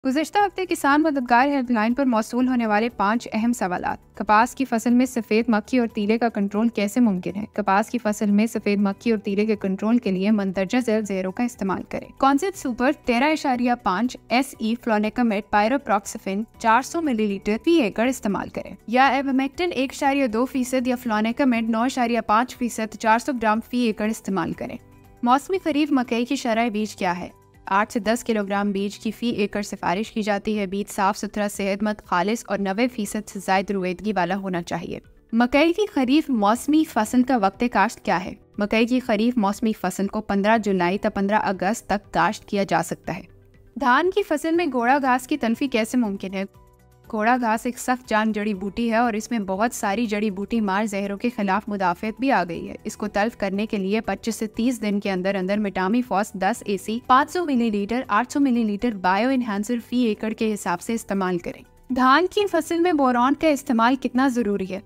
गुज़िश्ता हफ्ते किसान मददगार हेल्पलाइन पर मौसूल होने वाले 5 अहम सवालात। कपास की फसल में सफ़ेद मक्खी और तीले का कंट्रोल कैसे मुमकिन है? कपास की फसल में सफ़ेद मक्खी और तीले के कंट्रोल के लिए मंदरजा ज़ैल ज़ेरों का इस्तेमाल करें। कॉन्सेप्ट सुपर 13.5 SE फ्लोनेकामेड पायरोप्रोक्सिफेन 400 मिलीलीटर फी एकड़ इस्तेमाल करें, या एवमेक्टिन 1.2% या फ्लोनेकामेड 9.5% 400 ग्राम फी एकड़ इस्तेमाल करें। मौसमी खरीफ मकई की शरह बीज क्या है? 8 से 10 किलोग्राम बीज की फी एकड़ सिफारिश की जाती है। बीज साफ सुथरा, सेहतमंद, खालिस और 90% से ज़ायद रुएदगी वाला होना चाहिए। मकई की खरीफ मौसमी फसल का वक्त काश्त क्या है? मकई की खरीफ मौसमी फसल को 15 जुलाई तक 15 अगस्त तक काश्त किया जा सकता है। धान की फसल में घोड़ा घास की तनफी कैसे मुमकिन है? घोड़ा घास एक सख्त जान जड़ी बूटी है और इसमें बहुत सारी जड़ी बूटी मार जहरों के खिलाफ मुदाफ़त भी आ गई है। इसको तल्फ करने के लिए 25 से 30 दिन के अंदर अंदर मिटामीफॉस 10 AC 500 millilitre 800 millilitre bio enhancer फी एकड़ के हिसाब से इस्तेमाल करें। धान की फसल में बोरॉन का इस्तेमाल कितना ज़रूरी है?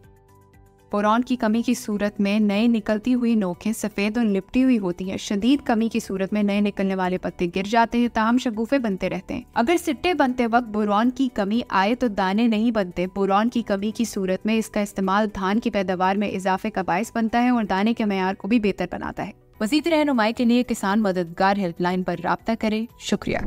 बोरॉन की कमी की सूरत में नए निकलती हुई नोकें सफ़ेद और लिपटी हुई होती हैं। शदीद कमी की सूरत में नए निकलने वाले पत्ते गिर जाते हैं, ताहम शगुफे बनते रहते हैं। अगर सिट्टे बनते वक्त बोरॉन की कमी आए तो दाने नहीं बनते। बोरॉन की कमी की सूरत में इसका इस्तेमाल धान की पैदावार में इजाफे का बायस बनता है और दाने के मेयार को भी बेहतर बनाता है। मज़ीद रहनुमाई के लिए किसान मददगार हेल्पलाइन पर राब्ता करें। शुक्रिया।